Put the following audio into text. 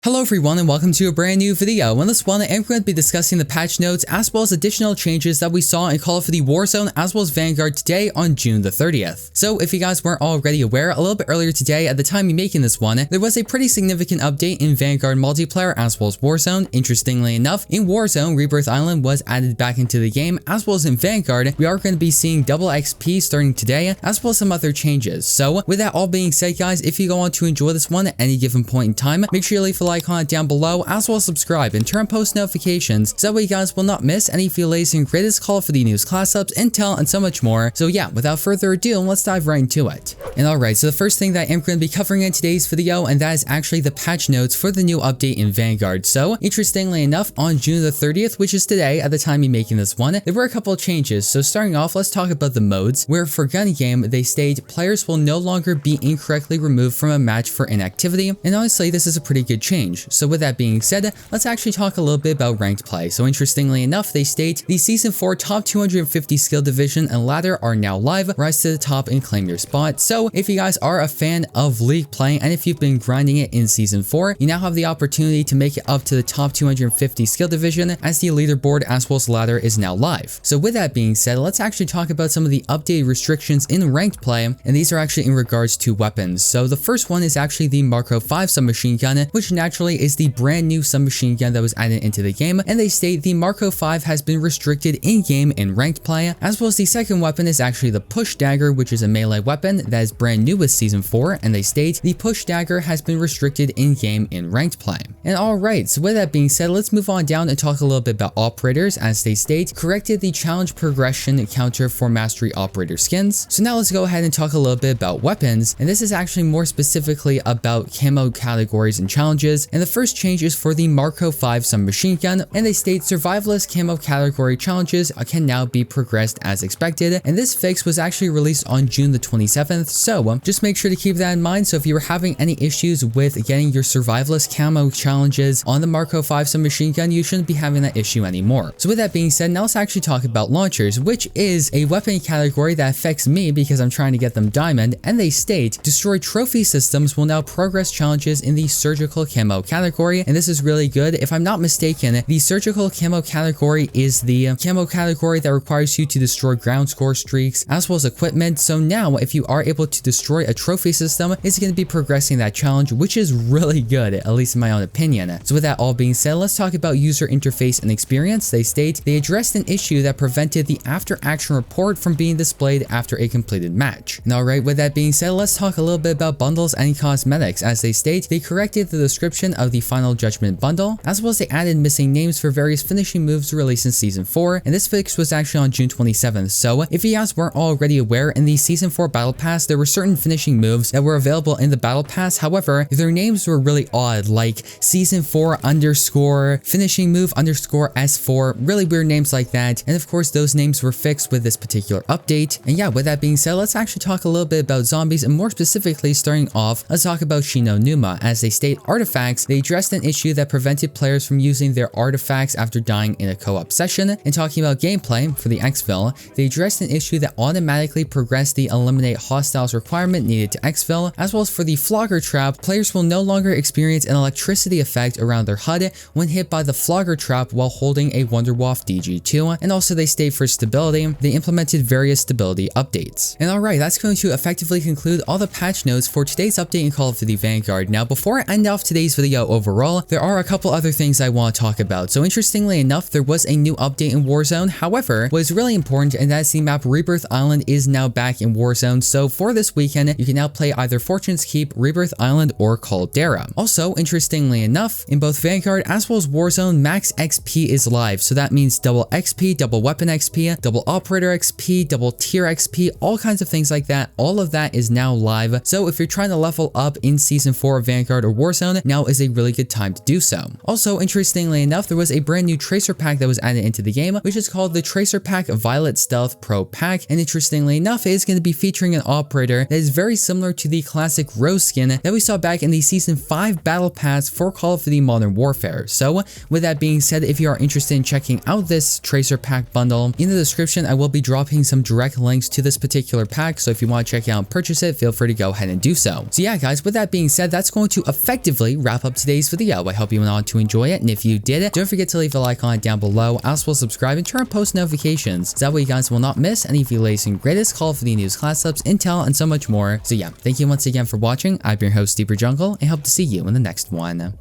Hello everyone and welcome to a brand new video. In this one, I'm going to be discussing the patch notes as well as additional changes that we saw in Call of Duty Warzone as well as Vanguard today on June the 30th. So if you guys weren't already aware, a little bit earlier today at the time of making this one, there was a pretty significant update in Vanguard multiplayer as well as Warzone. Interestingly enough, in Warzone, Rebirth Island was added back into the game as well as in Vanguard, we are going to be seeing double XP starting today as well as some other changes. So with that all being said guys, if you go on to enjoy this one at any given point in time, make sure you leave a like on it down below as well as subscribe and turn on post notifications so that way you guys will not miss any of the latest and greatest Call of Duty news, class ups, intel, and so much more. So yeah, without further ado, let's dive right into it. And alright, so the first thing that I'm going to be covering in today's video, and that is actually the patch notes for the new update in Vanguard. So interestingly enough, on June the 30th, which is today at the time of making this one, there were a couple of changes. So starting off, let's talk about the modes, where for gun game, they state players will no longer be incorrectly removed from a match for inactivity. And honestly, this is a pretty good change. So with that being said, let's actually talk a little bit about ranked play. So interestingly enough, they state the Season 4 top 250 skill division and ladder are now live. Rise to the top and claim your spot. So if you guys are a fan of League play and if you've been grinding it in Season 4, you now have the opportunity to make it up to the top 250 skill division as the leaderboard as well as ladder is now live. So with that being said, let's actually talk about some of the updated restrictions in ranked play, and these are actually in regards to weapons. So the first one is actually the Mark 5 submachine gun, which naturally is the brand new submachine gun that was added into the game, and they state the Mark 5 has been restricted in-game in ranked play, as well as the second weapon is actually the push dagger, which is a melee weapon that is brand new with Season 4, and they state the push dagger has been restricted in-game in ranked play. And alright, so with that being said, let's move on down and talk a little bit about operators, as they state corrected the challenge progression counter for mastery operator skins. So now let's go ahead and talk a little bit about weapons, and this is actually more specifically about camo categories and challenges, and the first change is for the Mark 5 submachine gun, and they state survivalist camo category challenges can now be progressed as expected, and this fix was actually released on June the 27th, so just make sure to keep that in mind. So if you were having any issues with getting your survivalist camo challenges on the Mark 5 submachine gun, you shouldn't be having that issue anymore. So with that being said, now let's actually talk about launchers, which is a weapon category that affects me because I'm trying to get them diamond, and they state destroy trophy systems will now progress challenges in the surgical camo category, and this is really good. If I'm not mistaken, the surgical camo category is the camo category that requires you to destroy ground score streaks as well as equipment. So now if you are able to destroy a trophy system, it's going to be progressing that challenge, which is really good, at least in my own opinion. So with that all being said, let's talk about user interface and experience. They state they addressed an issue that prevented the after action report from being displayed after a completed match. And alright, with that being said, let's talk a little bit about bundles and cosmetics. As they state, they corrected the description of the Final Judgment bundle, as well as they added missing names for various finishing moves released in Season 4, and this fix was actually on June 27th. So if you guys weren't already aware, in the Season 4 Battle Pass, there were certain finishing moves that were available in the Battle Pass. However, their names were really odd, like Season 4 underscore finishing move underscore S4, really weird names like that. And of course, those names were fixed with this particular update. And yeah, with that being said, let's actually talk a little bit about zombies, and more specifically, starting off, let's talk about Shino Numa. As they state artifacts, they addressed an issue that prevented players from using their artifacts after dying in a co-op session. And talking about gameplay for the exfil, they addressed an issue that automatically progressed the eliminate hostiles requirement needed to exfil, as well as for the flogger trap, players will no longer experience an electricity effect around their HUD when hit by the flogger trap while holding a Wonderwaff DG2. And also they state for stability, they implemented various stability updates. And alright, that's going to effectively conclude all the patch notes for today's update in Call of Duty Vanguard. Now before I end off today's video overall, there are a couple other things I want to talk about. So interestingly enough, there was a new update in Warzone. However, what is really important, and that's the map Rebirth Island is now back in Warzone. So for this weekend, you can now play either Fortune's Keep, Rebirth Island, or Caldera. Also, interestingly enough, in both Vanguard as well as Warzone, max XP is live. So that means double XP, double weapon XP, double operator XP, double tier XP, all kinds of things like that. All of that is now live. So if you're trying to level up in Season 4 of Vanguard or Warzone, now is a really good time to do so. Also, interestingly enough, there was a brand new Tracer pack that was added into the game, which is called the Tracer Pack Violet Stealth Pro Pack. And interestingly enough, it is going to be featuring an operator that is very similar to the classic Roze Skin that we saw back in the Season 5 Battle Pass for Call of Duty Modern Warfare. So with that being said, if you are interested in checking out this Tracer Pack bundle, in the description I will be dropping some direct links to this particular pack, so if you want to check it out and purchase it, feel free to go ahead and do so. So yeah guys, with that being said, that's going to effectively wrap wrap up today's video. I hope you went on to enjoy it, and if you did, don't forget to leave a like on it down below, as well as subscribe and turn on post notifications, so that way you guys will not miss any of the latest and greatest Call of Duty news, class ups, intel, and so much more. So yeah, thank you once again for watching. I've been your host, Deeper Jungle, and hope to see you in the next one.